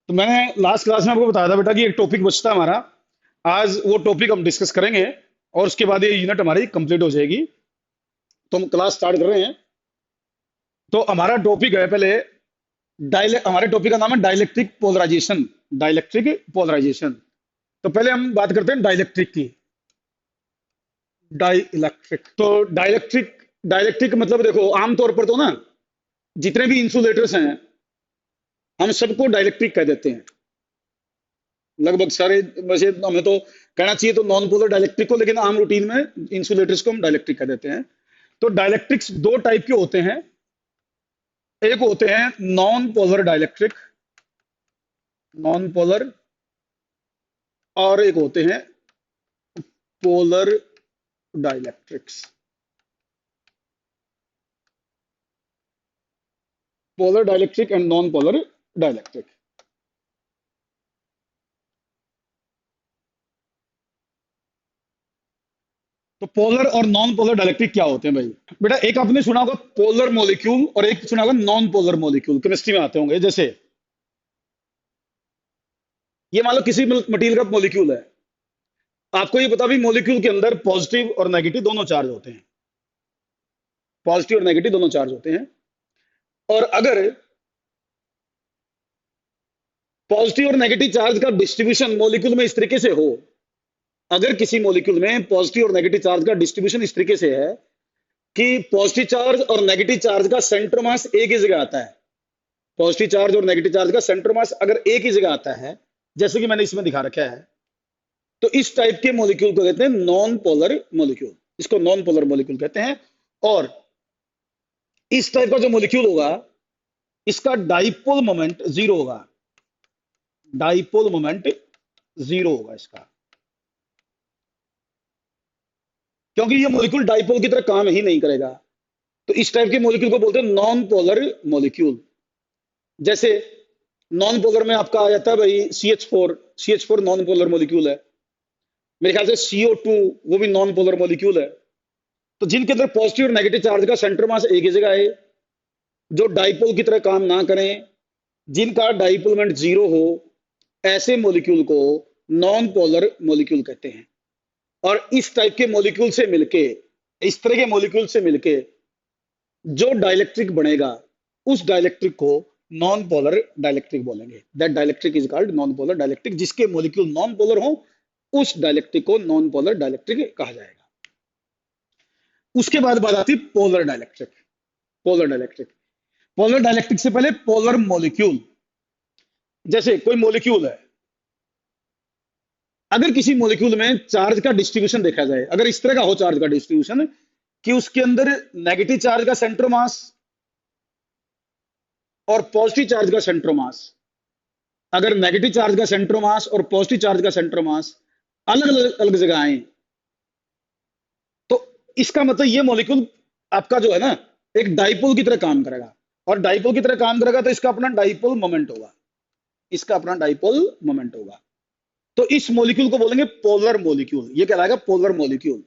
तो मैंने last class में आपको बताया था बेटा कि एक टॉपिक बचता है हमारा। आज वो टॉपिक हम डिस्कस करेंगे और उसके बाद ये यूनिट हमारी कंप्लीट हो जाएगी। तो हम क्लास स्टार्ट कर रहे हैं। तो हमारा टॉपिक है पहले हमारे टॉपिक का नाम है डाइलेक्ट्रिक पोलराइजेशन। Dielectric polarisation. तो पहले हम बात करते हैं डाइलेक्ट्रिक की। डाइलेक्ट्रिक तो डाइलेक्ट्रिक डाइलेक्ट्रिक मतलब देखो, आमतौर पर तो ना जितने भी इंसुलेटर्स हैं हम सबको डाइलेक्ट्रिक कह देते हैं। लगभग सारे। वैसे हमें तो कहना चाहिए तो नॉन पोलर डाइलेक्ट्रिक को, लेकिन आम रूटीन में इंसुलेटर्स को हम डाइलेक्ट्रिक कह देते हैं। तो डाइलेक्ट्रिक्स दो टाइप के होते हैं। एक होते हैं non polar dielectric, non polar, और एक होते हैं polar dielectrics. Polar dielectric and non polar dielectric. तो पोलर और नॉन पोलर डाइलेक्ट्रिक क्या होते हैं भाई? बेटा, एक आपने सुना होगा पोलर मॉलिक्यूल और एक सुना होगा नॉन पोलर मॉलिक्यूल। केमिस्ट्री में आते होंगे। जैसे ये मान लो किसी मटेरियल का मॉलिक्यूल है। आपको ये पता भी मॉलिक्यूल के अंदर पॉजिटिव और नेगेटिव दोनों चार्ज होते हैं। पॉजिटिव और नेगेटिव दोनों चार्ज होते हैं। और अगर पॉजिटिव और नेगेटिव चार्ज का डिस्ट्रीब्यूशन मॉलिक्यूल में इस तरीके से हो, अगर किसी मॉलिक्यूल में पॉजिटिव और नेगेटिव चार्ज का डिस्ट्रीब्यूशन इस तरीके से है कि पॉजिटिव चार्ज और नेगेटिव चार्ज का सेंटर मास एक ही जगह आता है। पॉजिटिव चार्ज और नेगेटिव चार्ज का सेंटर मास अगर एक ही जगह आता है, जैसे कि मैंने इसमें दिखा रखा है, तो इस टाइप के मॉलिक्यूल को कहते हैं नॉन पोलर मॉलिक्यूल। इसको नॉन पोलर मॉलिक्यूल कहते हैं। और इस टाइप का जो मॉलिक्यूल होगा, इसका डाइपोल मोमेंट जीरो होगा। डाइपोल मोमेंट जीरो होगा इसका, क्योंकि ये मॉलिक्यूल डाइपोल की तरह काम ही नहीं करेगा। तो इस टाइप के मॉलिक्यूल को बोलते हैं नॉन पोलर मॉलिक्यूल। जैसे नॉन पोलर में आपका आ जाता है भाई CH4। CH4 non polar molecule है। मेरे ख्याल से CO2 वो भी नॉन पोलर मॉलिक्यूल है। तो जिनके अंदर पॉजिटिव और नेगेटिव चार्ज का सेंटर मास एक ही जगह है, जो डाइपोल की तरह काम ना करें, जिनका डाइपोल मोमेंट जीरो हो, ऐसे मॉलिक्यूल को नॉन पोलर मॉलिक्यूल कहते हैं। और इस टाइप के मॉलिक्यूल से मिलके, इस तरह के मॉलिक्यूल से मिलके जो डाइलेक्ट्रिक बनेगा, उस डाइलेक्ट्रिक को नॉन पोलर डाइलेक्ट्रिक बोलेंगे। That dielectric is called non polar dielectric. जिसके मॉलिक्यूल नॉन पोलर हो, उस डाइलेक्ट्रिक को नॉन पोलर डाइलेक्ट्रिक कहा जाएगा। उसके बाद बात आती है polar dielectric. Polar dielectric polar dielectric से पहले पोलर मॉलिक्यूल। जैसे कोई मॉलिक्यूल है, अगर किसी मॉलिक्यूल में चार्ज का डिस्ट्रीब्यूशन देखा जाए, अगर इस तरह का हो चार्ज का डिस्ट्रीब्यूशन कि उसके अंदर नेगेटिव चार्ज का सेंटर मास और पॉजिटिव चार्ज का सेंटर मास, अगर नेगेटिव चार्ज का सेंटर मास और पॉजिटिव चार्ज का सेंटर मास अलग अलग अलग जगह आए, तो इसका मतलब ये मॉलिक्यूल आपका जो है ना, एक डाइपोल की तरह काम करेगा। और डाइपोल की तरह काम करेगा तो इसका अपना डाइपोल मोमेंट होगा। इसका अपना डाइपोल मोमेंट होगा। तो इस मॉलिक्यूल को बोलेंगे पोलर मॉलिक्यूल। ये कहलाएगा पोलर मॉलिक्यूल।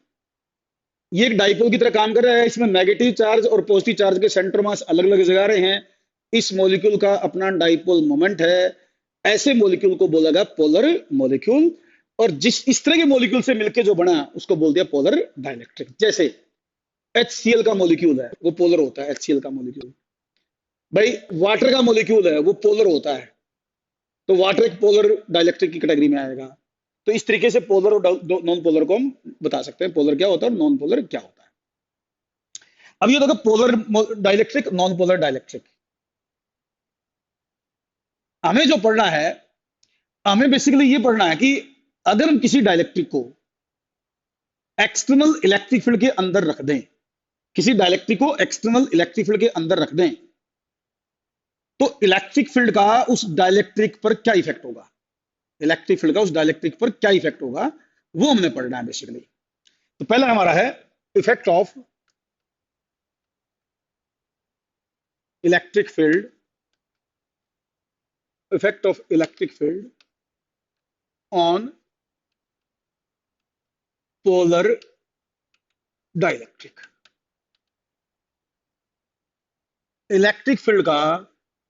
ये एक डाइपोल की तरह काम कर रहा है। इसमें नेगेटिव चार्ज और पॉजिटिव चार्ज के सेंटर मास अलग अलग जगह रहे हैं। इस मॉलिक्यूल का अपना डाइपोल मोमेंट है। ऐसे मॉलिक्यूल को बोला गया पोलर मॉलिक्यूल। और जिस इस तरह के मॉलिक्यूल से मिलकर जो बना, उसको बोल दिया पोलर डाइलेक्ट्रिक। जैसे HCl का मॉलिक्यूल है, वो पोलर होता है। HCl का मॉलिक्यूल भाई, वाटर का मॉलिक्यूल है, वो पोलर होता है। तो वाटर एक पोलर डाइलेक्ट्रिक की कैटेगरी में आएगा। तो इस तरीके से पोलर और नॉन पोलर को हम बता सकते हैं, पोलर क्या होता है और नॉन पोलर क्या होता है। अब ये देखो, polar dielectric, non polar dielectric. हमें जो पढ़ना है, हमें बेसिकली ये पढ़ना है कि अगर हम किसी डाइलेक्ट्रिक को एक्सटर्नल इलेक्ट्रिक फील्ड के अंदर रख दें, किसी डाइलेक्ट्रिक को एक्सटर्नल इलेक्ट्रिक फील्ड के अंदर रख दें, तो इलेक्ट्रिक फील्ड का उस डाइलेक्ट्रिक पर क्या इफेक्ट होगा। इलेक्ट्रिक फील्ड का उस डाइलेक्ट्रिक पर क्या इफेक्ट होगा, वो हमने पढ़ना है बेसिकली। तो पहला हमारा है effect of electric field. Effect of electric field on polar dielectric. Electric field का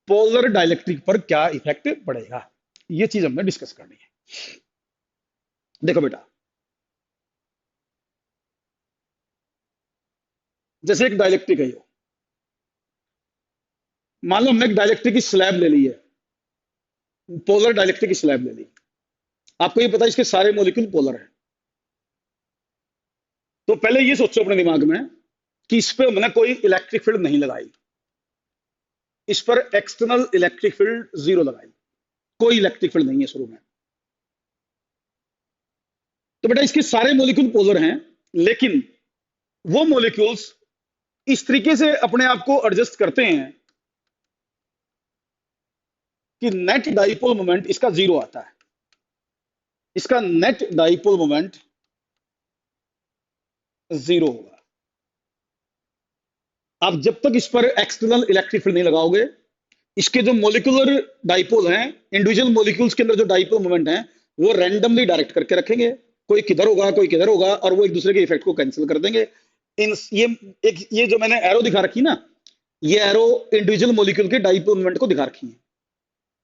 पोलर डाइलेक्ट्रिक पर क्या इफेक्ट पड़ेगा। ये चीज हमने डिस्कस करनी है। देखो बेटा, जैसे एक डाइलेक्ट्रिक है, ये मान लो हमने एक डाइलेक्ट्रिक की स्लैब ले ली है, पोलर डाइलेक्ट्रिक की स्लैब ले ली। आपको ये पता है इसके सारे मॉलिक्यूल पोलर हैं। तो पहले ये सोचो अपने दिमाग में कि इस पे हमने कोई इलेक्ट्रिक फील्ड नहीं लगाई, इस पर एक्सटर्नल इलेक्ट्रिक फील्ड जीरो लगाई, कोई इलेक्ट्रिक फील्ड नहीं है शुरू में। तो बेटा इसके सारे मॉलिक्यूल पोलर हैं, लेकिन वो मॉलिक्यूल्स इस तरीके से अपने आप को एडजस्ट करते हैं कि नेट डाइपोल मोमेंट इसका जीरो आता है। इसका नेट डाइपोल मोमेंट जीरो होगा। आप जब तक इस पर एक्सटर्नल इलेक्ट्रिक फील्ड नहीं लगाओगे, इसके जो मोलिकुलर डाइपोल हैं, इंडिविजुअल मोलिक्यूल्स के अंदर जो डाइपोल मोमेंट हैं, वो रैंडमली डायरेक्ट करके रखेंगे। कोई किधर होगा, कोई किधर होगा, और वो एक दूसरे के इफेक्ट को कैंसिल कर देंगे। ये जो मैंने एरो दिखा रखी ना, ये एरो इंडिविजुअल मोलिक्यूल के डाइपोल मोमेंट को दिखा रखी है।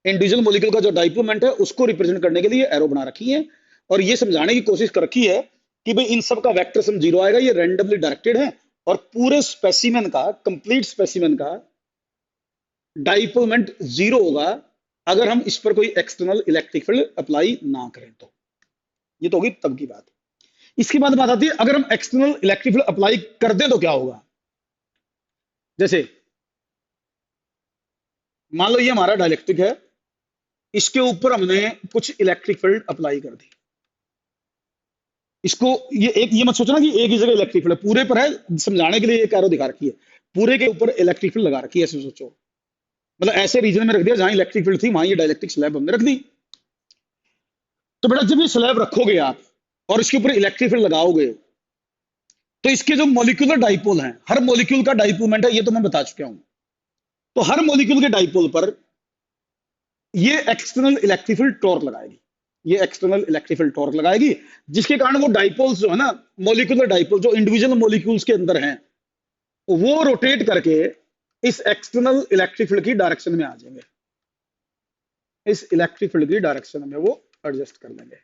इंडिविजुअल मोलिक्यूल का जो डाइपोल मोमेंट है उसको रिप्रेजेंट करने के लिए एरो बना रखी है, और ये समझाने की कोशिश कर रखी है कि भाई इन सब का वेक्टर सम जीरो आएगा, ये रैंडमली डायरेक्टेड है, और पूरे स्पेसिमेन का, कंप्लीट स्पेसिमेन का डाइपोल मोमेंट जीरो होगा अगर हम इस पर कोई एक्सटर्नल इलेक्ट्रिक फील्ड अप्लाई ना करें तो। ये तो होगी तब की बात। इसके बाद बात आती है अगर हम एक्सटर्नल इलेक्ट्रिक फील्ड अप्लाई कर दें तो क्या होगा। जैसे मान लो ये हमारा डाइलेक्ट्रिक है, इसके ऊपर हमने कुछ इलेक्ट्रिक फील्ड अप्लाई कर दी। इसको ये मत सोचना कि एक ही जगह इलेक्ट्रिक फील्ड है, पूरे पर है, समझाने के लिए एक एरो दिखा रखी है, पूरे के ऊपर इलेक्ट्रिक फील्ड लगा रखी है, ऐसे सोचो। मतलब ऐसे रीजन में रख दिया जहां इलेक्ट्रिक फील्ड थी, वहां ये डाइलेक्ट्रिक स्लैब हमने रख दी। तो बेटा जब ये स्लैब रखोगे आप और इसके ऊपर इलेक्ट्रिक फील्ड लगाओगे, तो इसके जो मॉलिक्यूलर डाइपोल हैं, हर मॉलिक्यूल का डाइपोल मोमेंट है, ये तो मैं बता चुका हूं। तो हर मॉलिक्यूल के डाइपोल पर ये एक्सटर्नल इलेक्ट्रिक फील्ड टॉर्क लगाएगी, ये एक्सटर्नल इलेक्ट्रिक फील्ड टॉर्क लगाएगी, जिसके कारण वो डाइपोल्स जो है ना, मॉलिक्यूलर डाइपोल जो इंडिविजुअल मॉलिक्यूल्स के अंदर हैं, वो रोटेट करके इस एक्सटर्नल इलेक्ट्रिक फील्ड की डायरेक्शन में आ जाएंगे। इस इलेक्ट्रिक फील्ड की डायरेक्शन में वो एडजस्ट कर लेंगे,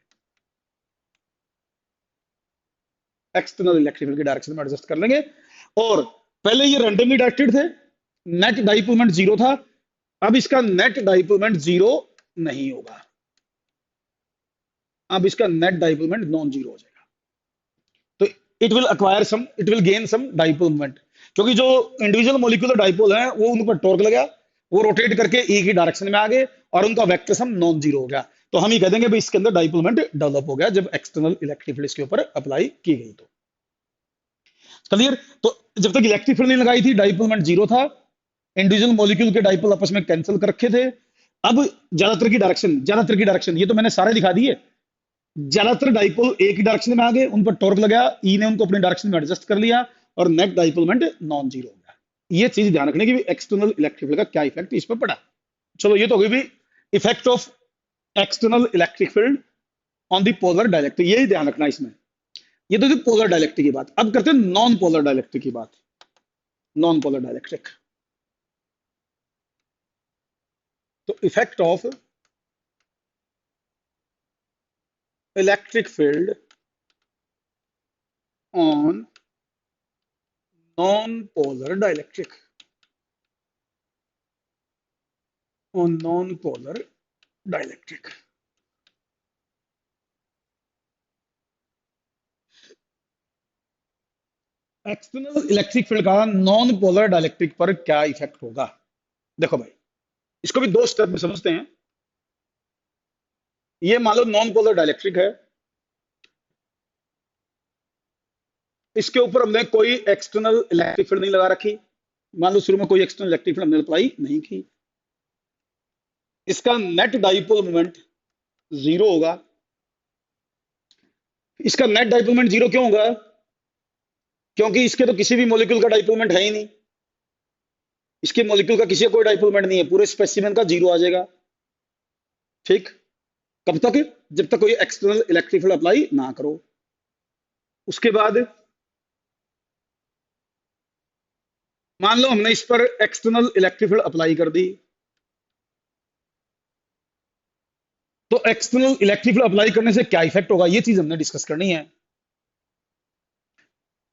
एक्सटर्नल इलेक्ट्रिक फील्ड की डायरेक्शन में एडजस्ट कर लेंगे। और पहले ये रैंडमली डायरेक्टेड थे, नेट डाइपोल मोमेंट जीरो था, अब इसका नेट डाइपोल मोमेंट जीरो नहीं होगा, अब इसका net dipole moment non zero हो जाएगा। तो it will gain some dipole moment, क्योंकि जो इंडिविजुअल मॉलिक्यूलर डाइपोल है वो उन पर टॉर्क लगा, वो रोटेट करके एक ही डायरेक्शन में आ गए और उनका वेक्टर सम नॉन जीरो हो गया। तो हम ये कह देंगे भाई इसके अंदर डाइपोल मोमेंट डेवलप हो गया जब एक्सटर्नल इलेक्ट्रिक फील्ड इसके ऊपर अप्लाई की गई। तो क्लियर। तो जब तक इलेक्ट्रिक फील्ड नहीं लगाई थी डाइपोल मोमेंट जीरो था, इंडिविजुअल मॉलिक्यूल के डाइपोल आपस में कैंसिल कर रखे थे। अब ज्यादातर की डायरेक्शन ये तो मैंने सारे दिखा दिए। ज्यादातर डाइपोल एक ही डायरेक्शन में आ गए, उन पर टॉर्क लगा, ई ने उनको अपने डायरेक्शन में एडजस्ट कर लिया और net dipole moment non zero हो गया। ये चीज ध्यान रखने की एक्सटर्नल इलेक्ट्रिक फील्ड का क्या इफेक्ट इस पर पड़ा। चलो ये तो होगी भी effect of external electric field on the polar dielectric, यही ध्यान रखना इसमें। ये तो पोलर डाइलेक्ट्रिक की बात। अब करते हैं नॉन पोलर डाइलेक्ट्रिक की बात। नॉन पोलर डाइलेक्ट्रिक, तो effect of electric field on non-polar dielectric, on non-polar dielectric। External electric field का नॉन पोलर डाइलेक्ट्रिक पर क्या इफेक्ट होगा। देखो भाई इसको भी दो स्टेप में समझते हैं। ये मान लो नॉन पोलर डाइलेक्ट्रिक है, इसके ऊपर हमने कोई एक्सटर्नल इलेक्ट्रिक फील्ड नहीं लगा रखी, मान लो शुरू में कोई एक्सटर्नल इलेक्ट्रिक फील्ड हमने अप्लाई नहीं की। इसका नेट डाइपोल मोमेंट जीरो होगा। इसका नेट डाइपोल मोमेंट जीरो क्यों होगा, क्योंकि इसके तो किसी भी मॉलिक्यूल का डाइपोल मोमेंट है ही नहीं, इसके मॉलिक्यूल का किसी का कोई डाइपोल मोमेंट नहीं है, पूरे स्पेसिमेन का जीरो आ जाएगा। ठीक, कब तक, जब तक कोई एक्सटर्नल इलेक्ट्रिक फील्ड अप्लाई ना करो। उसके बाद मान लो हमने इस पर एक्सटर्नल इलेक्ट्रिक फील्ड अप्लाई कर दी, तो एक्सटर्नल इलेक्ट्रिक फील्ड अप्लाई करने से क्या इफेक्ट होगा, ये चीज हमने डिस्कस करनी है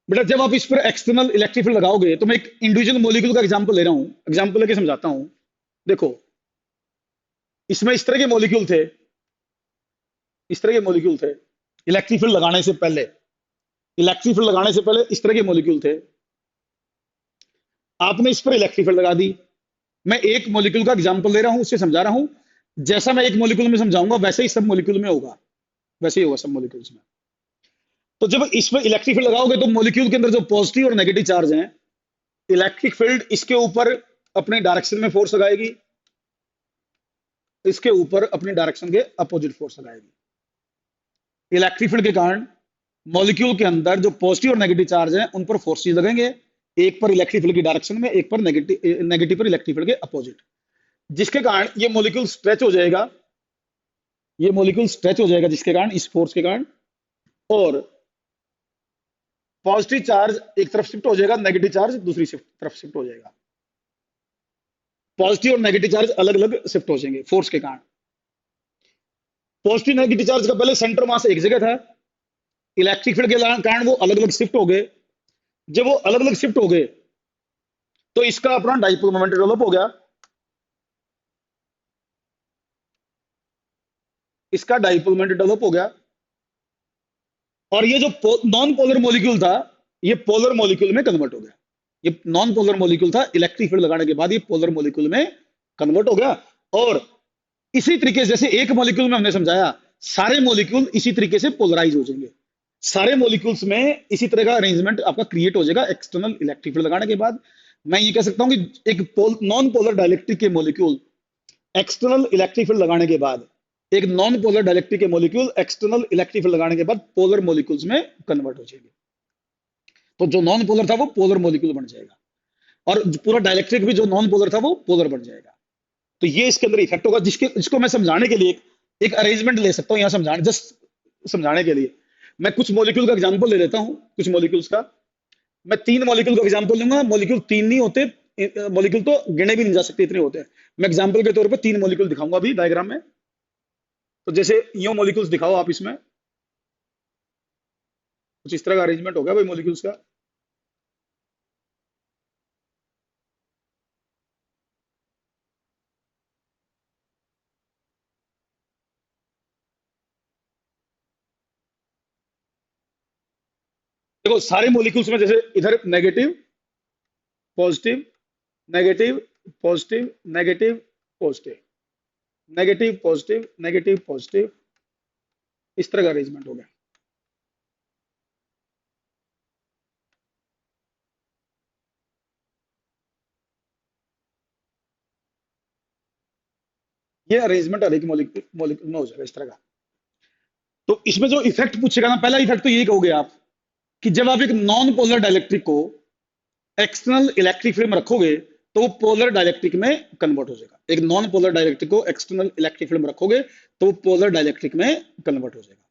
बेटा। जब आप इस पर एक्सटर्नल इलेक्ट्रिक फील्ड लगाओगे, तो मैं एक इंडिविजुअल मॉलिक्यूल का एग्जांपल ले रहा हूं, एग्जांपल लेके समझाता हूं। देखो, इसमें इस तरह के मॉलिक्यूल थे, इस तरह के मॉलिक्यूल थे इलेक्ट्रिक फील्ड लगाने से पहले, इलेक्ट्रिक फील्ड लगाने से पहले इस तरह के मॉलिक्यूल थे। आपने इस पर इलेक्ट्रिक फील्ड लगा दी। मैं एक मॉलिक्यूल का एग्जांपल ले रहा हूं, उससे समझा रहा हूं। जैसा मैं एक मॉलिक्यूल में समझाऊंगा वैसे ही सब मॉलिक्यूल में होगा, वैसे ही होगा सब मॉलिक्यूल्स में। तो जब इस पर इलेक्ट्रिक फील्ड लगाओगे, तो मॉलिक्यूल के अंदर जो पॉजिटिव और नेगेटिव चार्ज हैं, इलेक्ट्रिक फील्ड इसके ऊपर अपने डायरेक्शन में फोर्स लगाएगी, इसके ऊपर अपनी डायरेक्शन के अपोजिट फोर्स लगाएगी। इलेक्ट्रिक फील्ड के कारण मॉलिक्यूल के अंदर जो पॉजिटिव और नेगेटिव चार्ज हैं, उन पर फोर्सेज लगेंगे, एक पर इलेक्ट्रिक फील्ड की डायरेक्शन में, एक पर नेगेटिव पर इलेक्ट्रिक फील्ड के अपोजिट, जिसके कारण ये मॉलिक्यूल स्ट्रेच हो जाएगा, ये मॉलिक्यूल स्ट्रेच हो जाएगा जिसके कारण, इस फोर्स के कारण। और पॉजिटिव चार्ज एक तरफ शिफ्ट हो जाएगा, नेगेटिव चार्ज दूसरी तरफ शिफ्ट हो जाएगा। पॉजिटिव और नेगेटिव चार्ज अलग अलग शिफ्ट हो जाएंगे फोर्स के कारण। पॉजिटिव नेगेटिव चार्ज का पहले सेंटर मास एक जगह था, इलेक्ट्रिक फील्ड के कारण वो अलग अलग शिफ्ट हो गए। जब वो अलग अलग शिफ्ट हो गए, तो इसका अपना डाइपोल मोमेंट डेवलप हो गया, इसका डाइपोल मोमेंट डेवलप हो गया। और ये जो नॉन पोलर मॉलिक्यूल था, ये पोलर मॉलिक्यूल में कन्वर्ट हो गया। ये नॉन पोलर मॉलिक्यूल था, इलेक्ट्रिक फील्ड लगाने के बाद ये पोलर मॉलिक्यूल में कन्वर्ट हो गया। और इसी तरीके से जैसे एक मॉलिक्यूल में हमने समझाया, सारे मॉलिक्यूल इसी तरीके से पोलराइज हो जाएंगे। सारे मॉलिक्यूल्स में इसी तरह का अरेंजमेंट आपका क्रिएट हो जाएगा एक्सटर्नल इलेक्ट्रिक फील्ड लगाने के बाद। मैं ये कह सकता हूं कि एक नॉन पोलर डाइलेक्ट्रिक के मॉलिक्यूल एक्सटर्नल इलेक्ट्रिक फील्ड लगाने के बाद, एक नॉन पोलर डाइलेक्ट्रिक के मॉलिक्यूल एक्सटर्नल इलेक्ट्रिक फील्ड लगाने के बाद पोलर मॉलिक्यूल्स में कन्वर्ट हो जाएंगे। तो जो नॉन पोलर था वो पोलर मॉलिक्यूल बन जाएगा, और पूरा डाइलेक्ट्रिक भी जो नॉन पोलर था वो पोलर बन जाएगा। तो ये इसके अंदर इफेक्ट होगा, जिसको मैं समझाने के लिए एक अरेंजमेंट ले सकता हूं यहां, समझाने जस्ट समझाने के लिए मैं कुछ मॉलिक्यूल का एग्जांपल ले लेता हूं, कुछ मॉलिक्यूल्स का। मैं 3 मॉलिक्यूल का एग्जांपल लूंगा। मॉलिक्यूल 3 नहीं होते, मॉलिक्यूल तो गिने भी नहीं जा सकते, इतने होते हैं। मैं एग्जांपल के तौर पे 3 मॉलिक्यूल दिखाऊंगा अभी डायग्राम में। तो जैसे यो मॉलिक्यूल्स दिखाओ आप, इसमें कुछ इस तरह का अरेंजमेंट होगा भाई मॉलिक्यूल्स का। देखो, सारे मॉलिक्यूल्स में जैसे इधर negative positive, negative positive, negative positive, negative positive, negative positive, इस तरह का अरेंजमेंट हो गया। ये अरेंजमेंट हर एक मॉलिक्यूल में हो जाएगा इस तरह का। तो इसमें जो इफेक्ट पूछेगा ना, पहला इफेक्ट तो ये कहोगे आप कि जब आप एक नॉन पोलर डाइलेक्ट्रिक को एक्सटर्नल इलेक्ट्रिक फील्ड में रखोगे, तो वो पोलर डाइलेक्ट्रिक में कन्वर्ट हो जाएगा। एक नॉन पोलर डाइलेक्ट्रिक को एक्सटर्नल इलेक्ट्रिक फील्ड में रखोगे, तो वो पोलर डाइलेक्ट्रिक में कन्वर्ट हो जाएगा।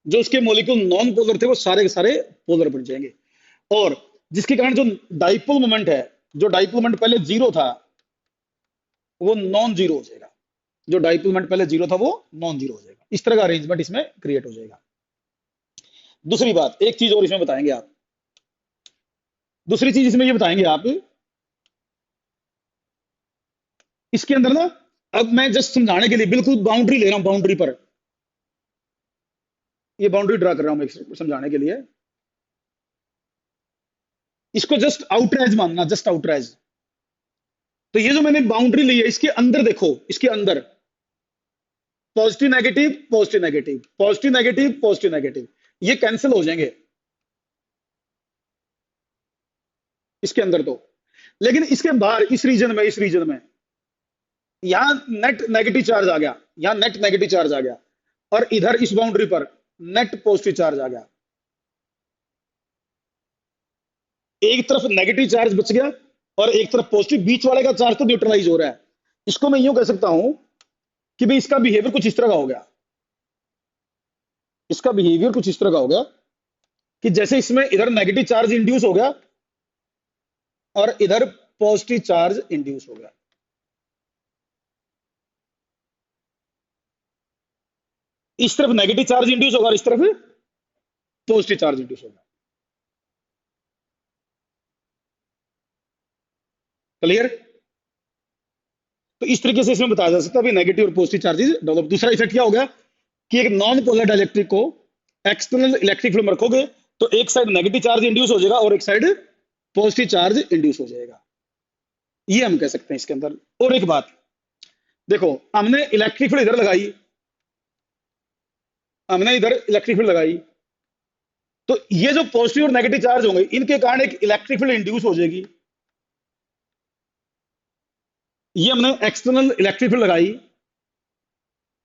जो उसके मॉलिक्यूल नॉन पोलर थे, वो सारे के सारे पोलर बन जाएंगे। और जिसके कारण जो डाइपोल मोमेंट है, जो डाइपोल मोमेंट पहले जीरो था, वो नॉन जीरो हो जाएगा। जो डाइपोल मोमेंट पहले जीरो था, वो नॉन जीरो हो जाएगा। इस तरह का अरेंजमेंट इसमें क्रिएट हो जाएगा। दूसरी बात, एक चीज और इसमें बताएंगे आप, दूसरी चीज इसमें ये बताएंगे आप, इसके अंदर ना, अब मैं जस्ट समझाने के लिए बिल्कुल बाउंड्री ले रहा हूं, बाउंड्री पर ये बाउंड्री ड्रा कर रहा हूं मैं समझाने के लिए। इसको जस्ट आउटराइज मानना, जस्ट आउटराइज। तो ये जो मैंने बाउंड्री ली है, इसके अंदर देखो, इसके अंदर positive negative, positive negative, positive negative, positive negative, ये कैंसिल हो जाएंगे इसके अंदर तो। लेकिन इसके बाहर इस रीजन में, इस रीजन में यहां नेट नेगेटिव चार्ज आ गया, यहां नेट नेगेटिव चार्ज आ गया, और इधर इस बाउंड्री पर नेट पॉजिटिव चार्ज आ गया। एक तरफ नेगेटिव चार्ज बच गया और एक तरफ पॉजिटिव, बीच वाले का चार्ज तो न्यूट्रलाइज हो रहा है। इसको मैं यूं कह सकता हूं कि भाई इसका बिहेवियर कुछ इस तरह का हो गया, इसका बिहेवियर कुछ इस तरह का हो गया कि जैसे इसमें इधर नेगेटिव चार्ज इंड्यूस हो गया और इधर पॉजिटिव चार्ज इंड्यूस हो गया। इस तरफ नेगेटिव चार्ज इंड्यूस होगा और इस तरफ पॉजिटिव चार्ज इंड्यूस होगा। क्लियर? तो इस तरीके से इसमें बताया जा सकता है नेगेटिव और पॉजिटिव चार्जेस डेवलप। दूसरा इफेक्ट क्या होगा कि एक नॉन पोलर डाइलेक्ट्रिक को एक्सटर्नल इलेक्ट्रिक फील्ड में रखोगे तो एक साइड नेगेटिव चार्ज इंड्यूस हो जाएगा और एक साइड पॉजिटिव चार्ज इंड्यूस हो जाएगा, ये हम कह सकते हैं इसके अंदर। और एक बात देखो, हमने इलेक्ट्रिक फील्ड इधर लगाई, हमने इधर इलेक्ट्रिक फील्ड लगाई, तो ये जो पॉजिटिव और नेगेटिव चार्ज होंगे इनके कारण एक इलेक्ट्रिक फील्ड इंड्यूस हो जाएगी। ये हमने एक्सटर्नल इलेक्ट्रिक फील्ड लगाई,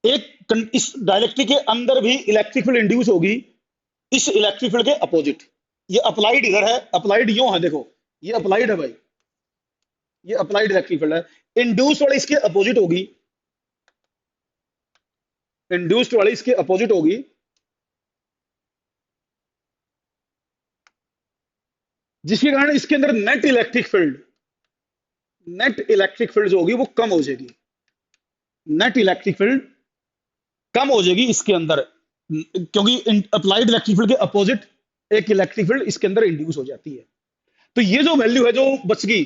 एक इस डायलेक्ट्रिक के अंदर भी इलेक्ट्रिक फील्ड इंड्यूस होगी इस इलेक्ट्रिक फील्ड के अपोजिट। ये अप्लाइड इधर है, अप्लाइड यूं है, देखो ये अप्लाइड है भाई, ये अप्लाइड इलेक्ट्रिक फील्ड है। इंड्यूस वाली इसके अपोजिट होगी, इंड्यूस्ड वाली इसके अपोजिट होगी, जिसके कारण इसके अंदर net electric field, net electric field जो होगी वो कम हो जाएगी, नेट इलेक्ट्रिक फील्ड कम हो जाएगी इसके अंदर, क्योंकि अप्लाइड इलेक्ट्रिक फील्ड के अपोजिट एक इलेक्ट्रिक फील्ड इसके अंदर इंड्यूस हो जाती है। तो ये जो वैल्यू है जो बच गई,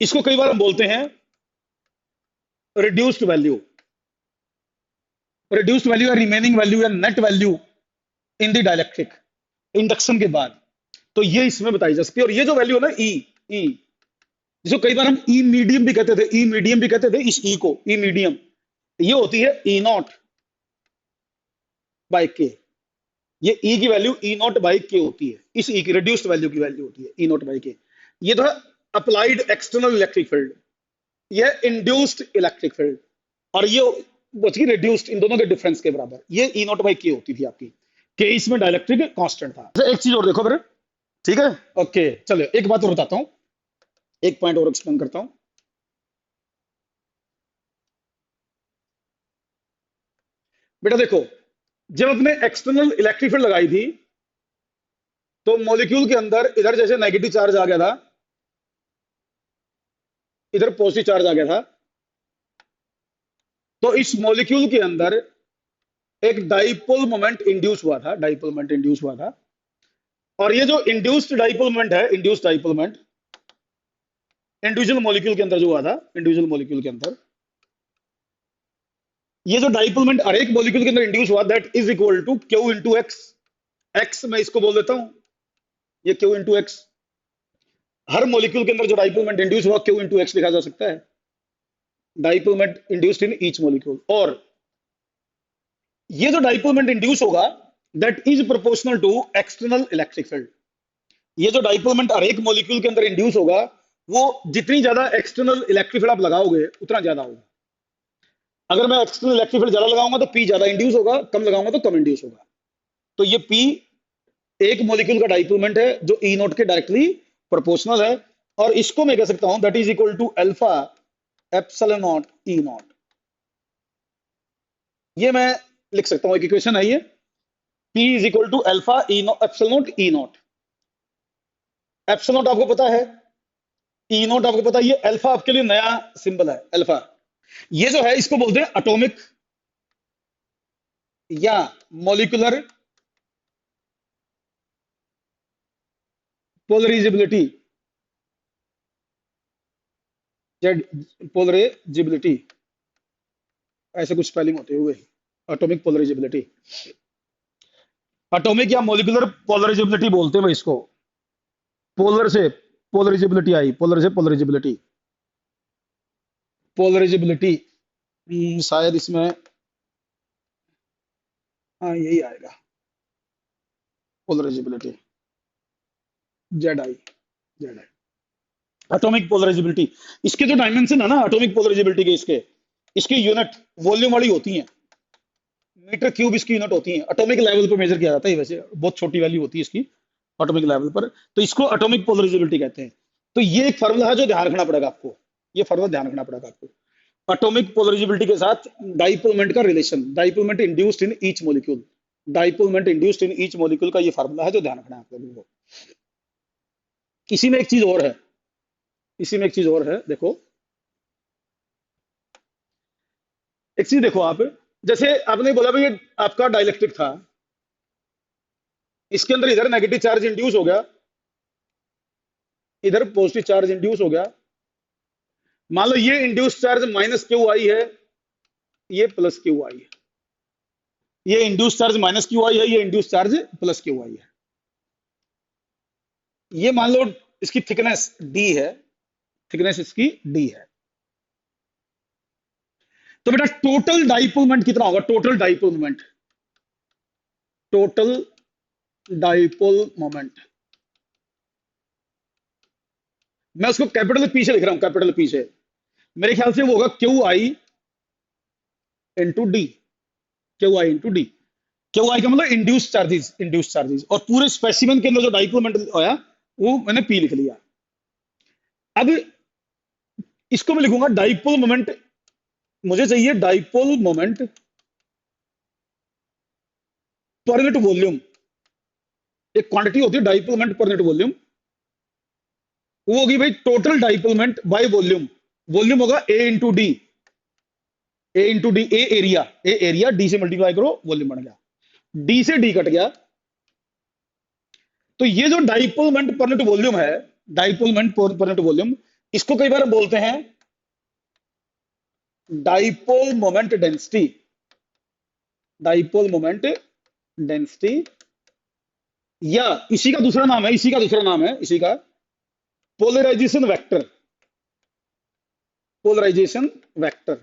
इसको कई बार हम बोलते हैं रिड्यूस्ड वैल्यू, रिड्यूस्ड वैल्यू या रिमेनिंग वैल्यू या net value in the dielectric induction के बाद। तो ये इसमें बताई जा सकती है। और ये जो वैल्यू है ना ई जिसको कई बार हम ई मीडियम भी कहते थे, ई मीडियम भी कहते थे इस ई को, ई मीडियम, ये होती है ई नॉट बाई के। ये ई की वैल्यू ई नॉट बाई के होती है, इस ई की रिड्यूस्ड वैल्यू की वैल्यू होती है ई नॉट बाई के। ये तो है अप्लाइड एक्सटर्नल इलेक्ट्रिक फील्ड, ये इंड्यूस्ड इलेक्ट्रिक फील्ड, और ये बच गई रिड्यूस्ड, इन दोनों के डिफरेंस के बराबर। ये ई नॉट बाई के होती थी आपकी, के इसमें डायलेक्ट्रिक कांस्टेंट था। एक चीज और देखो फिर, ठीक है, ओके चलो एक बात और बताता हूं, एक पॉइंट और एक्सप्लेन करता हूं। बेटा देखो, जब अपने एक्सटर्नल इलेक्ट्रिक फील्ड लगाई थी तो मॉलिक्यूल के अंदर इधर जैसे नेगेटिव चार्ज आ गया था, इधर पॉजिटिव चार्ज आ गया था, तो इस मॉलिक्यूल के अंदर एक डाइपोल मोमेंट इंड्यूस हुआ था, डाइपोल मोमेंट इंड्यूस हुआ था। और ये जो इंड्यूस्ड डाइपोल मोमेंट है, induced dipole moment individual molecule के अंदर जो हुआ था, इंडिविजुअल मॉलिक्यूल के अंदर ये जो डाइपोल मोमेंट हर एक मॉलिक्यूल के अंदर इंड्यूस हुआ, that is equal to Q into X. X मैं इसको बोल देता हूं, ये क्यू इंटू एक्स। हर मॉलिक्यूल के अंदर जो डाइपोल मोमेंट इंड्यूस हुआ क्यू इंटू एक्स लिखा जा सकता है, dipole moment induced in each molecule. और ये जो डाइपोल मोमेंट इंड्यूस होगा that is proportional to external electric field. ये जो डाइपोल मोमेंट हर एक मॉलिक्यूल के अंदर इंड्यूस होगा वो जितनी ज्यादा एक्सटर्नल इलेक्ट्रिक फील्ड आप लगाओगे उतना ज्यादा होगा। अगर मैं एक्सटर्नल इलेक्ट्रिक फील्ड ज्यादा लगाऊंगा तो पी ज्यादा इंड्यूस होगा, कम लगाऊंगा तो कम इंड्यूस होगा। तो ये पी एक मॉलिक्यूल का डाइपोल मोमेंट है जो ई नॉट के डायरेक्टली प्रोपोर्शनल है, और इसको मैं कह सकता हूं that is equal to alpha epsilon naught E naught. ये मैं लिख सकता हूं, एक इक्वेशन है ये, P is equal to alpha E naught epsilon naught E naught. Epsilon naught आपको पता है, ई नॉट आपको पता है, ये अल्फा आपके लिए नया सिंबल है अल्फा। ये जो है इसको बोलते हैं एटॉमिक या मॉलिक्यूलर पोलराइजेबिलिटी, पोलराइजेबिलिटी ऐसे कुछ स्पेलिंग होते हुए, एटॉमिक पोलराइजेबिलिटी, एटॉमिक या मॉलिक्यूलर पोलराइजेबिलिटी बोलते हैं भाई इसको। पोलर से पोलराइजेबिलिटी आई, पोलर से पोलराइजेबिलिटी, पोलराइजेबिलिटी शायद इसमें हाँ यही आएगा, polarisability Z I, Z I atomic polarisability. इसके जो डायमेंशन है ना एटॉमिक पोलराइजेबिलिटी के, इसके यूनिट वॉल्यूम वाली होती हैं, मीटर क्यूब इसकी यूनिट होती है, एटॉमिक लेवल पर मेजर किया जाता है। वैसे बहुत छोटी वैल्यू होती है इसकी एटॉमिक लेवल पर, तो इसको एटॉमिक पोलराइजेबिलिटी कहते हैं। तो ये एक फार्मूला है जो ध्यान रखना पड़ेगा आपको, ये फार्मूला ध्यान रखना पड़ेगा आपको। एटॉमिक पोलराइजेबिलिटी के साथ डाइपोल मोमेंट का relation, dipole moment induced in each molecule, dipole moment induced in each molecule का ये फार्मूला है जो ध्यान रखना है आप लोगों को। इसी में एक चीज और है, इसी में एक चीज और है, देखो एक चीज देखो आप, जैसे आपने बोला भाई ये आपका डाइलेक्ट्रिक था, इसके अंदर इधर नेगेटिव चार्ज इंड्यूस हो गया, इधर पॉजिटिव चार्ज इंड्यूस हो गया। मान लो ये induce charge minus Q I है, ये प्लस क्यू आई है, ये induce charge minus Q I है, ये induce charge plus Q I है। ये मान लो इसकी थिकनेस डी है, थिकनेस इसकी डी है। तो बेटा टोटल डाइपोल मोमेंट कितना होगा? Total dipole moment, total dipole moment मैं उसको कैपिटल पी से लिख रहा हूं, कैपिटल पी से। मेरे ख्याल से वो होगा Q I into D, Q I into D. Q I का मतलब इंड्यूस चार्जेस, इंड्यूस चार्जेस। और पूरे स्पेसिमेन के अंदर जो डाइपोल मोमेंट आया वो मैंने पी लिख लिया। अब इसको मैं लिखूंगा डाइपोल मोमेंट, मुझे चाहिए dipole moment per unit volume. एक क्वांटिटी होती है dipole moment per unit volume, वो होगी भाई total dipole moment by volume. Volume होगा ए इंटू डी, ए इंटू डी, ए एरिया, ए एरिया, डी से मल्टीप्लाई करो वॉल्यूम बन गया, डी से डी कट गया। तो ये जो dipole moment per unit volume है, dipole moment per unit volume, इसको कई बार बोलते हैं dipole moment density, dipole moment density, या इसी का दूसरा नाम है, इसी का दूसरा नाम है, इसी का polarisation vector, polarisation vector,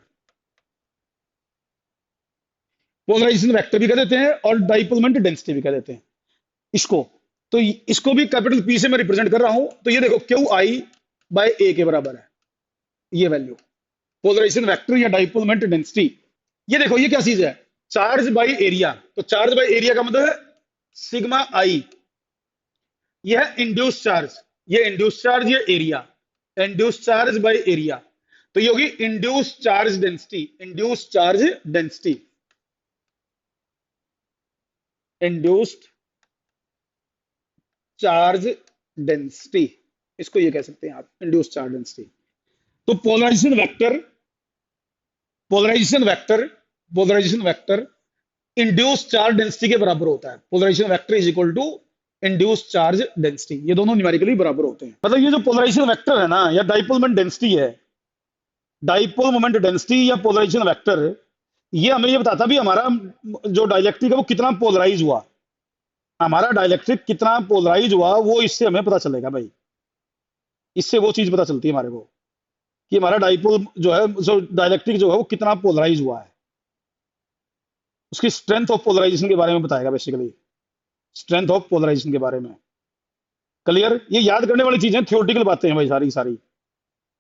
polarisation vector भी कह देते हैं और डाइपोल मोमेंट डेंसिटी भी कह देते हैं इसको। तो इसको भी कैपिटल पी से मैं रिप्रेजेंट कर रहा हूं। तो ये देखो क्यू आई बाय ए के बराबर है ये वैल्यू, पोलराइजेशन वेक्टर या डाइपोल मोमेंट डेंसिटी। ये देखो ये क्या चीज है? Charge by area. तो चार्ज बाय एरिया का मतलब है सिग्मा आई, ये है इंड्यूस चार्ज, ये इंड्यूस चार्ज, ये area, induce charge by area. तो ये होगी induce charge density, induce charge density, induced charge density, इसको ये कह सकते हैं आप, इंड्यूस चार्ज डेंसिटी। तो polarisation vector, polarisation vector, polarisation vector induce charge density के बराबर होता है। Polarisation vector is equal to induce charge density, ये दोनों न्यूमेरिकली बराबर होते हैं। मतलब ये जो पोलराइजेशन वेक्टर है ना, या डाइपोल मोमेंट डेंसिटी है, डाइपोल मोमेंट डेंसिटी या पोलराइजेशन वेक्टर, ये हमें ये बताता भी हमारा जो डाइलेक्ट्रिक है वो कितना पोलराइज हुआ, हमारा डाइलेक्ट्रिक कितना पोलराइज हुआ, वो इससे हमें पता चलेगा भाई। इससे वो चीज पता चलती है हमारे को कि हमारा डाइपोल जो है, जो डाइलेक्ट्रिक जो है वो कितना पोलराइज हुआ है। उसकी स्ट्रेंथ ऑफ पोलराइजेशन के बारे में बताएगा बेसिकली, स्ट्रेंथ ऑफ पोलराइजेशन के बारे में। क्लियर? ये याद करने वाली चीजें थ्योरेटिकल बातें हैं भाई, सारी सारी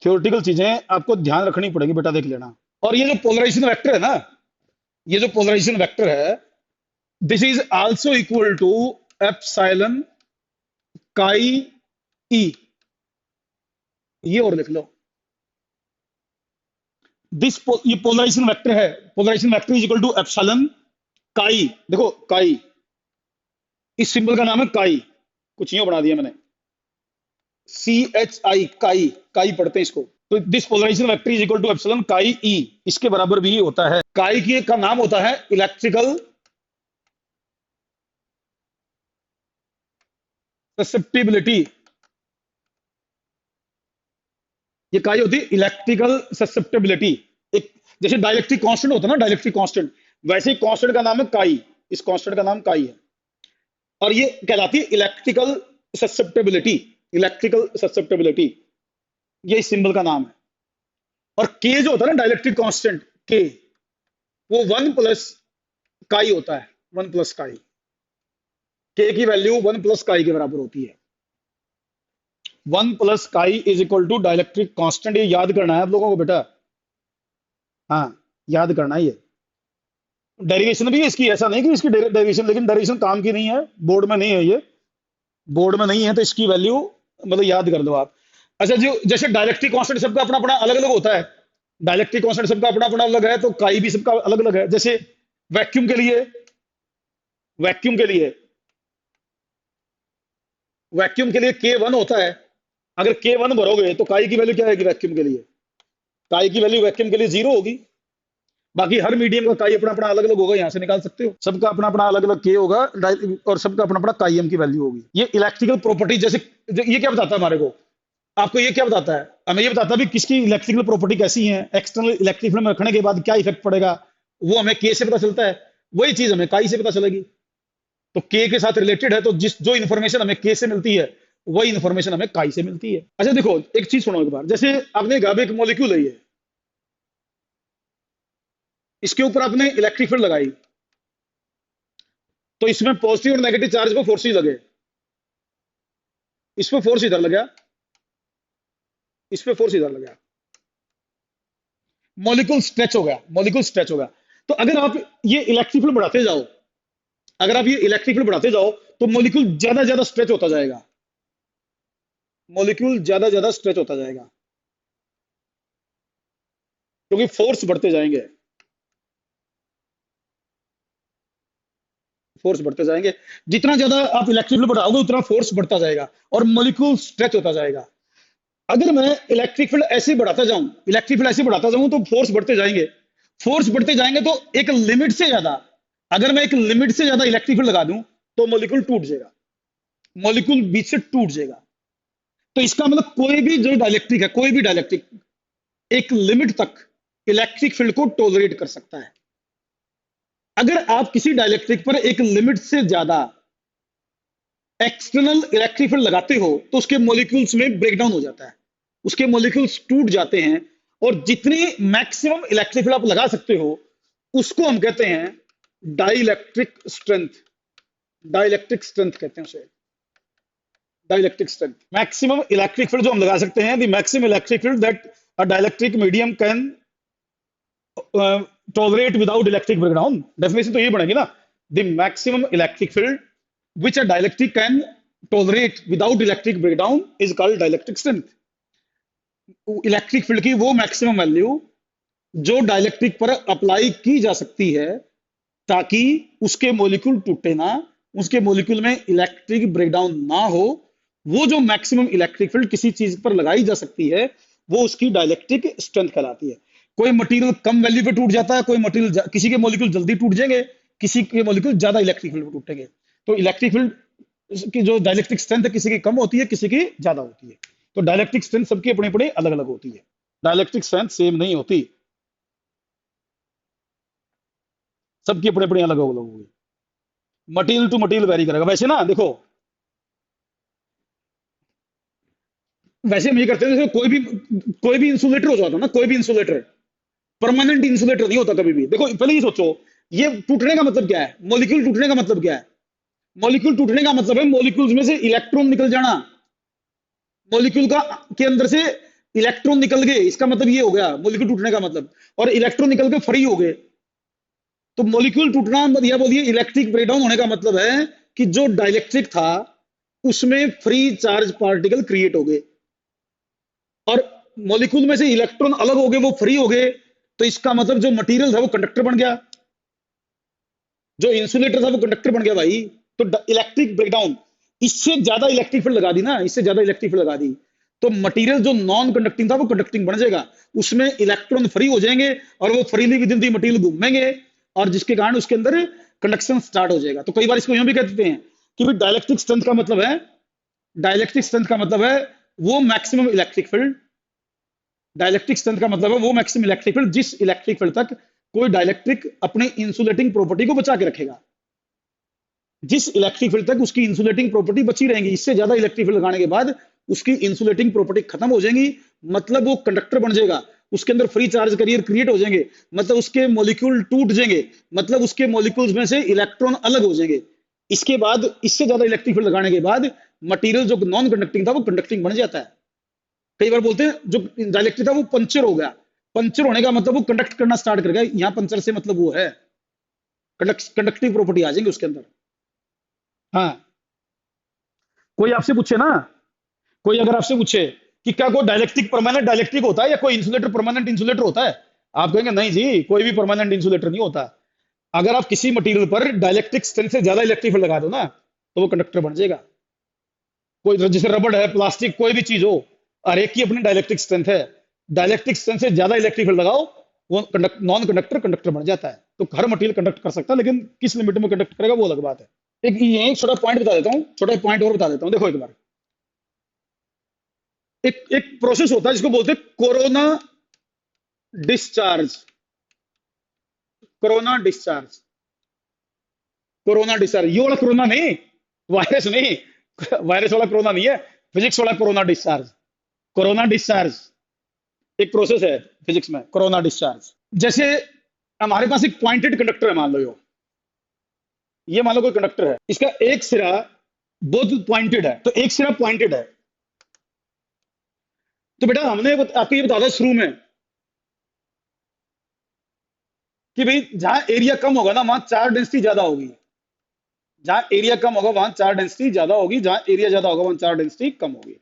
थ्योरेटिकल चीजें आपको ध्यान रखनी पड़ेगी बेटा, देख लेना। और ये जो पोलराइजेशन वेक्टर है ना, ये जो पोलराइजेशन वेक्टर है, this is also equal to epsilon chi E, ये और लिख लो। दिस ये पोलराइजेशन वेक्टर है, polarisation vector is equal to epsilon chi. देखो काई, इस सिंबल का नाम है काई, कुछ यूं बना दिया मैंने, सी एच आई, काई, काई पढ़ते हैं इसको। तो this polarisation vector is equal to epsilon chi E, इसके बराबर भी होता है। काई की का नाम होता है इलेक्ट्रिकल ससेप्टिबिलिटी, ये काई होती है इलेक्ट्रिकल ससेप्टिबिलिटी। एक जैसे डाइलेक्ट्रिक कांस्टेंट होता है ना, डाइलेक्ट्रिक कांस्टेंट, वैसे ही कांस्टेंट का नाम है काई, इस कांस्टेंट का नाम काई है। और ये कहलाती है इलेक्ट्रिकल ससेप्टिबिलिटी, इलेक्ट्रिकल ससेप्टिबिलिटी, ये इस सिंबल का नाम है। और के जो होता है ना डाइलेक्ट्रिक कांस्टेंट, के, वो 1 प्लस काई होता है, 1 प्लस काई, के की वैल्यू 1 प्लस काई के बराबर होती है। 1 plus chi is equal to dielectric constant, ये याद करना है आप लोगों को बेटा, हाँ याद करना है। ये डेरिवेशन भी है इसकी, ऐसा नहीं कि इसकी डेरिवेशन, लेकिन डेरिवेशन काम की नहीं है, बोर्ड में नहीं है, ये बोर्ड में नहीं है, तो इसकी वैल्यू मतलब याद कर दो आप। अच्छा, जो जैसे डाइलेक्ट्रिक कांस्टेंट सबका अपना अपना अलग अलग होता है, डाइलेक्ट्रिक कांस्टेंट सबका अपना अपना अलग है, तो काई भी सबका अलग अलग है। जैसे वैक्यूम के लिए, वैक्यूम के लिए, वैक्यूम के लिए K1 होता है। अगर K1 भरोगे तो काई की वैल्यू क्या आएगी वैक्यूम के लिए? काई की वैल्यू वैक्यूम के लिए 0 होगी। बाकी हर मीडियम का काई अपना अपना अलग अलग होगा, यहां से निकाल सकते हो, सबका अपना अपना अलग अलग के होगा और सबका अपना अपना काई एम की वैल्यू होगी। ये इलेक्ट्रिकल प्रॉपर्टी जैसे ये क्या बताता है हमारे को, आपको ये क्या बताता है, हमें ये बताता है भी किसकी इलेक्ट्रिकल प्रॉपर्टी कैसी है, एक्सटर्नल इलेक्ट्रिक फील्ड में रखने के बाद क्या इफेक्ट पड़ेगा, वो हमें के से पता चलता है, वही चीज हमें काई से पता चलेगी। तो के के साथ रिलेटेड है, तो जिस जो इन्फॉर्मेशन हमें के से मिलती है वही इन्फॉर्मेशन हमें काई से मिलती है। अच्छा देखो एक चीज सुनो एक बार, जैसे आपने कहा एक मॉलिक्यूल है ये, इसके ऊपर आपने इलेक्ट्रिक फील्ड लगाई, तो इसमें पॉजिटिव और नेगेटिव चार्ज को फोर्स ही लगे, इस पे फोर्स इधर लगा, इस पे फोर्स इधर लगा, मॉलिक्यूल स्ट्रेच हो गया, मॉलिक्यूल स्ट्रेच हो गया। तो अगर आप ये इलेक्ट्रिक फील्ड बढ़ाते जाओ, अगर आप ये इलेक्ट्रिक फील्ड बढ़ाते जाओ तो मॉलिक्यूल ज्यादा ज्यादा स्ट्रेच होता जाएगा, मॉलिक्यूल ज्यादा ज्यादा स्ट्रेच होता जाएगा, क्योंकि फोर्स बढ़ते जाएंगे, फोर्स बढ़ते जाएंगे, जितना ज्यादा आप इलेक्ट्रिक फील्ड बढ़ाओगे उतना फोर्स बढ़ता जाएगा और मॉलिक्यूल स्ट्रेच होता जाएगा। अगर मैं इलेक्ट्रिक फील्ड ऐसे बढ़ाता जाऊं, इलेक्ट्रिक फील्ड ऐसे बढ़ाता जाऊं तो फोर्स बढ़ते जाएंगे, फोर्स बढ़ते जाएंगे तो एक लिमिट से ज्यादा, अगर मैं एक लिमिट से ज्यादा इलेक्ट्रिक फील्ड लगा दूं तो मॉलिक्यूल टूट जाएगा, मॉलिक्यूल बीच से टूट जाएगा। तो इसका मतलब कोई भी जो डाइलेक्ट्रिक है, कोई भी डाइलेक्ट्रिक एक लिमिट तक इलेक्ट्रिक फील्ड को टॉलरेट कर सकता है। अगर आप किसी डाइलेक्ट्रिक पर एक लिमिट से ज्यादा एक्सटर्नल इलेक्ट्रिक फील्ड लगाते हो तो उसके मॉलिक्यूल्स में ब्रेकडाउन हो जाता है, उसके मॉलिक्यूल्स टूट जाते हैं, और जितनी मैक्सिमम इलेक्ट्रिक फील्ड आप लगा सकते हो उसको हम कहते हैं डाइलेक्ट्रिक स्ट्रेंथ, डाइलेक्ट्रिक स्ट्रेंथ कहते हैं उसे, dielectric strength. Maximum electric field जो हम लगा सकते हैं, the maximum electric field that a dielectric medium can tolerate without electric breakdown, definition तो ये बनेगी ना, the maximum electric field which a dielectric can tolerate without electric breakdown is called dielectric strength। Electric field की वो maximum value जो dielectric पर apply की जा सकती है ताकि उसके मॉलिक्यूल टूटे ना, उसके मॉलिक्यूल में इलेक्ट्रिक ब्रेकडाउन ना हो, वो जो मैक्सिमम इलेक्ट्रिक फील्ड किसी चीज पर लगाई जा सकती है वो उसकी डाइलेक्ट्रिक स्ट्रेंथ कहलाती है। कोई मटेरियल कम वैल्यू पे टूट जाता है, कोई मटेरियल, किसी के मॉलिक्यूल जल्दी टूट जाएंगे, किसी के मॉलिक्यूल ज्यादा इलेक्ट्रिक फील्ड पे टूटेंगे। तो इलेक्ट्रिक फील्ड की जो डाइलेक्ट्रिक स्ट्रेंथ है किसी की कम होती है, किसी की ज्यादा होती है। तो डाइलेक्ट्रिक स्ट्रेंथ सबकी अपनी अपनी अलग अलग होती है, डाइलेक्ट्रिक स्ट्रेंथ सेम नहीं होती, सबकी अपनी अपनी अलग अलग होगी, मटेरियल टू मटेरियल वेरी करेगा। वैसे ना देखो, वैसे हम ये करते हैं, जैसे कोई भी इंसुलेटर हो जाता है ना, कोई भी इंसुलेटर परमानेंट इंसुलेटर नहीं होता कभी भी। देखो पहले ये सोचो, ये टूटने का मतलब क्या है, मॉलिक्यूल टूटने का मतलब क्या है, मॉलिक्यूल टूटने का मतलब है मॉलिक्यूल्स में से इलेक्ट्रॉन निकल जाना, मॉलिक्यूल का के अंदर से इलेक्ट्रॉन निकल गए, इसका मतलब ये हो गया मॉलिक्यूल टूटने का मतलब, और इलेक्ट्रॉन निकल के फ्री हो गए। तो मॉलिक्यूल टूटना या बोलिए इलेक्ट्रिक ब्रेकडाउन होने का मतलब है कि जो डाइलेक्ट्रिक था उसमें फ्री चार्ज पार्टिकल क्रिएट हो गए और मॉलिक्यूल में से इलेक्ट्रॉन अलग हो गए, वो फ्री हो गए। तो इसका मतलब जो मटेरियल था वो कंडक्टर बन गया, जो इंसुलेटर था वो कंडक्टर बन गया भाई। तो इलेक्ट्रिक ब्रेकडाउन, इससे ज्यादा इलेक्ट्रिक फील्ड लगा दी ना, इससे ज्यादा इलेक्ट्रिक फील्ड लगा दी तो मटेरियल जो नॉन कंडक्टिंग था वो कंडक्टिंग बन जाएगा, उसमें इलेक्ट्रॉन फ्री हो जाएंगे और वो freely with in the material घूमेंगे और जिसके कारण उसके अंदर कंडक्शन स्टार्ट हो जाएगा। तो कई बार इसको यूं भी कहते हैं कि भाई डाइलेक्ट्रिक स्ट्रेंथ का मतलब है, डाइलेक्ट्रिक स्ट्रेंथ का मतलब है वो maximum electric field, dielectric strength का मतलब है वो मैक्सिमम इलेक्ट्रिक फील्ड जिस इलेक्ट्रिक फील्ड तक कोई डाइलेक्ट्रिक अपने इंसुलेटिंग प्रॉपर्टी को बचा के रखेगा, जिस इलेक्ट्रिक फील्ड तक उसकी इंसुलेटिंग प्रॉपर्टी बची रहेंगी। इससे ज्यादा इलेक्ट्रिक फील्ड लगाने के बाद उसकी इंसुलेटिंग प्रॉपर्टी खत्म हो जाएंगी, मतलब वो कंडक्टर बन जाएगा, उसके अंदर फ्री चार्ज कैरियर क्रिएट हो जाएंगे, मतलब उसके मॉलिक्यूल टूट जाएंगे, मतलब उसके मॉलिक्यूल्स में से इलेक्ट्रॉन अलग हो जाएंगे। इसके बाद इससे ज्यादा इलेक्ट्रिक फील्ड लगाने के बाद मटेरियल जो नॉन कंडक्टिंग था वो कंडक्टिंग बन जाता है। कई बार बोलते हैं जो डाइलेक्ट्रिक था वो पंचर हो गया, पंचर होने का मतलब वो कंडक्ट करना स्टार्ट कर गया, यहां पंचर से मतलब वो है कंडक्टिव प्रॉपर्टी आ जाएंगे उसके अंदर। हाँ, कोई आपसे पूछे ना, कोई अगर आपसे पूछे कि क्या कोई डाइलेक्ट्रिक परमानेंट डाइलेक्ट्रिक होता है या कोई इंसुलेटर परमानेंट इंसुलेटर होता है, आप कहेंगे नहीं जी, कोई भी परमानेंट इंसुलेटर नहीं होता। अगर आप किसी मटेरियल पर डाइलेक्ट्रिक स्ट्रेंथ से ज्यादा इलेक्ट्रिक फील्ड लगा दो ना तो वो कंडक्टर बन जाएगा। कोई जैसे रबड़ है, प्लास्टिक, कोई भी चीज हो, हर एक की अपनी डाइलेक्ट्रिक स्ट्रेंथ है। डाइलेक्ट्रिक स्ट्रेंथ से ज्यादा इलेक्ट्रिक फील्ड लगाओ वो नॉन कंडक्टर कंडक्टर बन जाता है। तो हर मटेरियल कंडक्ट कर सकता है, लेकिन किस लिमिट में कंडक्ट करेगा वो अलग बात है। एक ये छोटा पॉइंट बता देता हूँ, छोटा पॉइंट और बता देता हूँ। देखो एक बार, एक एक प्रोसेस होता है जिसको बोलते हैं corona discharge. Corona discharge, corona discharge, ये वाला कोरोना नहीं, वायरस नहीं, वायरस वाला कोरोना नहीं है, फिजिक्स वाला कोरोना डिस्चार्ज। कोरोना डिस्चार्ज एक प्रोसेस है फिजिक्स में, कोरोना डिस्चार्ज। जैसे हमारे पास एक पॉइंटेड कंडक्टर है, मान लो ये मान लो कोई कंडक्टर है, इसका एक सिरा बहुत पॉइंटेड है, तो एक सिरा पॉइंटेड है। तो बेटा हमने आपको ये बता दिया शुरू में कि भाई जहां एरिया कम होगा ना वहां चार्ज डेंसिटी ज्यादा होगी। जहां एरिया कम होगा वहां चार्ज डेंसिटी ज्यादा होगी, जहां एरिया ज्यादा होगा वहां चार्ज डेंसिटी कम होगी।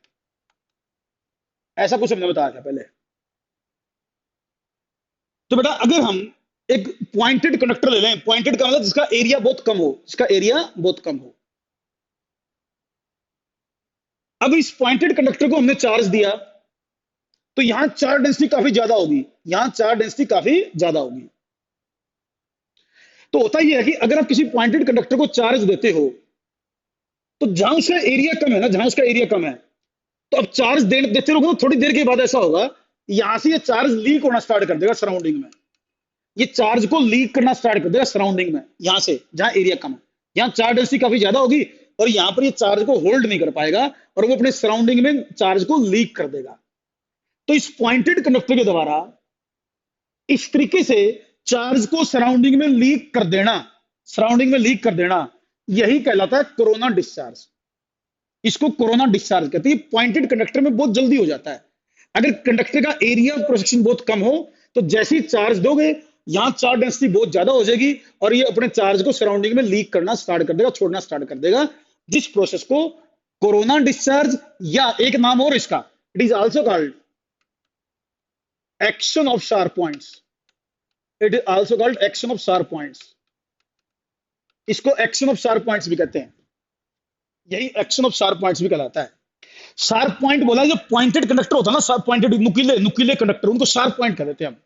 ऐसा कुछ हमने बताया था पहले। तो बेटा अगर हम एक पॉइंटेड कंडक्टर ले लें, पॉइंटेड का मतलब जिसका एरिया बहुत कम हो, जिसका एरिया बहुत कम हो। अब इस पॉइंटेड कंडक्टर को हमने चार्ज दिया, तो यहां चार्ज डेंसिटी काफी ज्यादा होगी, यहां चार्ज डेंसिटी काफी ज्यादा होगी। तो होता यह है कि अगर आप किसी पॉइंटेड कंडक्टर को चार्ज देते हो, तो जहां उसका एरिया कम है ना, जहां उसका एरिया कम है, तो अब चार्ज देते रहोगे तो थोड़ी देर के बाद ऐसा होगा, यहां से ये चार्ज लीक होना स्टार्ट कर देगा सराउंडिंग में। ये चार्ज को लीक करना स्टार्ट कर देगा सराउंडिंग में, यहां से जहां एरिया कम है। यहां चार्ज डेंसिटी काफी ज्यादा होगी और यहां पर ये चार्ज को होल्ड नहीं कर पाएगा और वो अपने सराउंडिंग में चार्ज को लीक कर देगा। तो इस पॉइंटेड कंडक्टर के द्वारा इस तरीके से चार्ज को सराउंडिंग में लीक कर देना, सराउंडिंग में लीक कर देना, यही कहलाता है कोरोना डिस्चार्ज। इसको कोरोना डिस्चार्ज कहते हैं। पॉइंटेड कंडक्टर में बहुत जल्दी हो जाता है। अगर कंडक्टर का एरिया ऑफ क्रॉस सेक्शन बहुत कम हो, तो जैसे ही चार्ज दोगे यहां चार्ज डेंसिटी बहुत ज्यादा हो जाएगी और ये अपने चार्ज को सराउंडिंग में लीक करना स्टार्ट कर देगा, छोड़ना स्टार्ट कर देगा, जिस प्रोसेस को कोरोना डिस्चार्ज, या एक नाम और इसका, it is also called action of sharp points. It is also called action of sharp points. इसको एक्शन ऑफ शार्प पॉइंट्स भी कहते हैं। यही एक्शन ऑफ शार्प पॉइंट्स भी कहलाता है। शार्प पॉइंट बोला, जो पॉइंटेड कंडक्टर होता है ना, शार्प पॉइंटेड, नुकीले नुकीले कंडक्टर, उनको शार्प पॉइंट कह देते हैं हम।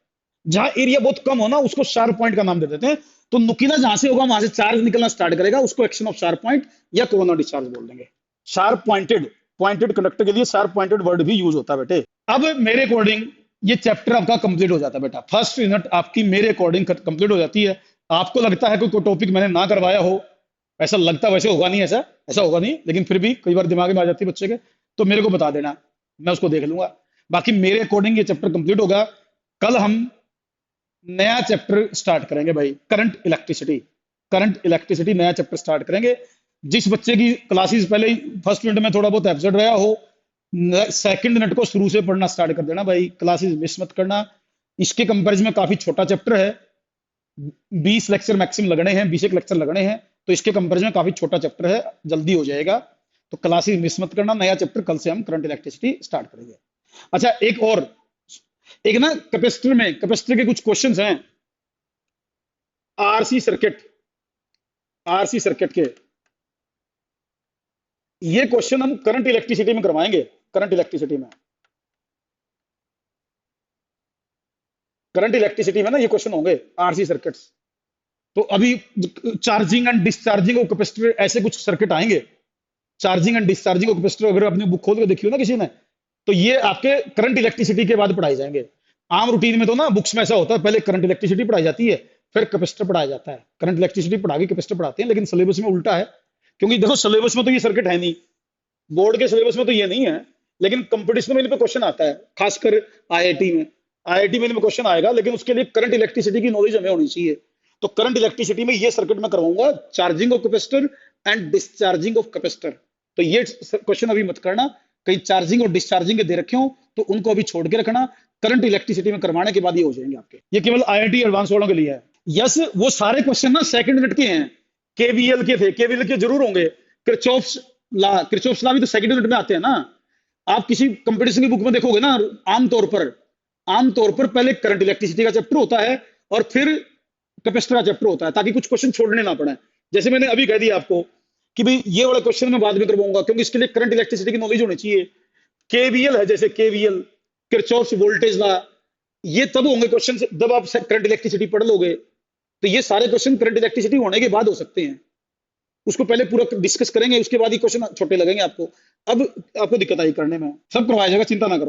जहां एरिया बहुत कम हो ना उसको शार्प पॉइंट का नाम दे देते हैं। तो नुकीला जहां से होगा वहां से चार्ज निकलना स्टार्ट करेगा, उसको एक्शन ऑफ शार्प पॉइंट या कोरोना डिस्चार्ज बोल देंगे। शार्प पॉइंटेड, पॉइंटेड कंडक्टर के लिए शार्प पॉइंटेड वर्ड भी यूज होता है बेटे। अब मेरे अकॉर्डिंग ये चैप्टर आपका कंप्लीट हो जाता है बेटा। फर्स्ट यूनिट आपकी मेरे अकॉर्डिंग कंप्लीट हो जाती है। आपको लगता है कोई टॉपिक मैंने ना करवाया हो, ऐसा लगता, वैसे होगा नहीं, ऐसा ऐसा होगा नहीं, लेकिन फिर भी कई बार दिमाग में आ जाती है बच्चे के, तो मेरे को बता देना, मैं उसको देख लूंगा। बाकी मेरे अकॉर्डिंग ये चैप्टर कंप्लीट होगा। कल हम नया चैप्टर स्टार्ट करेंगे भाई, करंट इलेक्ट्रिसिटी। करंट इलेक्ट्रिसिटी नया चैप्टर स्टार्ट करेंगे। जिस बच्चे की क्लासेस पहले फर्स्ट यूनिट में थोड़ा बहुत एब्सेंट रहा हो, सेकंड यूनिट को शुरू से पढ़ना स्टार्ट कर देना भाई, क्लासेस मिस मत करना। इसके कंपैरिजन में काफी छोटा चैप्टर है, 20 लेक्चर मैक्सिमम लगने हैं, 20 एक लेक्चर लगने हैं, तो इसके कंपैरिजन में काफी छोटा चैप्टर है, जल्दी हो जाएगा। तो क्लासेस मिस मत करना। नया चैप्टर कल से हम करंट इलेक्ट्रिसिटी स्टार्ट करेंगे। अच्छा एक और, एक ना कैपेसिटर में, कैपेसिटर के कुछ क्वेश्चंस हैं, आरसी सर्किट, आरसी सर्किट के, ये क्वेश्चन हम करंट इलेक्ट्रिसिटी में करवाएंगे। करंट इलेक्ट्रिसिटी में, करंट इलेक्ट्रिसिटी में ना ये क्वेश्चन होंगे, आरसी सर्किट्स। तो अभी charging and discharging of capacitor, ऐसे कुछ सर्किट आएंगे। Charging and discharging of capacitor अगर आपने बुक खोल के देखी हो ना किसी ने, तो ये आपके करंट इलेक्ट्रिसिटी के बाद पढ़ाए जाएंगे। आम रूटीन में तो ना बुक्स में ऐसा होता है, पहले करंट इलेक्ट्रिसिटी पढ़ाई जाती है, फिर कैपेसिटर पढ़ाया जाता है। करंट इलेक्ट्रिसिटी पढ़ा के कैपेसिटर पढ़ाते हैं, लेकिन सिलेबस में उल्टा है। क्योंकि देखो सिलेबस में तो ये सर्किट है नहीं, बोर्ड के सिलेबस में तो ये नहीं है, लेकिन कंपटीशन में इन पे क्वेश्चन आता है, खासकर आईआईटी में। आईआईटी में इनमें क्वेश्चन आएगा, लेकिन उसके लिए करंट इलेक्ट्रिसिटी की नॉलेज हमें होनी चाहिए। तो करंट इलेक्ट्रिसिटी में ये सर्किट मैं करवाऊंगा, charging of capacitor and discharging of capacitor. तो ये क्वेश्चन अभी मत करना, कहीं चार्जिंग और डिस्चार्जिंग के दे रखे हो तो उनको अभी छोड़ के रखना। करंट इलेक्ट्रिसिटी में करवाने के बाद ये हो जाएंगे आपके। ये केवल आईआईटी एडवांस वालों के लिए है। यस, वो सारे क्वेश्चन ना सेकंड यूनिट के हैं, केवीएल के थे, केवीएल के जरूर होंगे। किरचॉफ्स लॉ, किरचॉफ्स लॉ भी तो सेकंड यूनिट में आते हैं ना। आप किसी कंपटीशन की बुक में देखोगे ना, आमतौर पर पहले करंट इलेक्ट्रिसिटी का चैप्टर होता है और फिर कैपेसिटर का चैप्टर होता है, ताकि कुछ क्वेश्चन छोड़ने ना पड़े। जैसे मैंने अभी कह दिया आपको कि भाई ये वाला क्वेश्चन मैं बाद में करवाऊंगा, क्योंकि इसके लिए करंट इलेक्ट्रिसिटी की नॉलेज होनी चाहिए। केवीएल है, जैसे केवीएल, किरचॉफ्स वोल्टेज लॉ, ये तब होंगे क्वेश्चन जब आप करंट इलेक्ट्रिसिटी पढ़ लोगे, तो ये सारे क्वेश्चन करंट इलेक्ट्रिसिटी होने के बाद हो सकते हैं। उसको पहले पूरा डिस्कस करेंगे, उसके बाद ही क्वेश्चन छोटे लगेंगे आपको। अब आपको दिक्कत आई करने में, सब करवाया जाएगा, चिंता ना करो।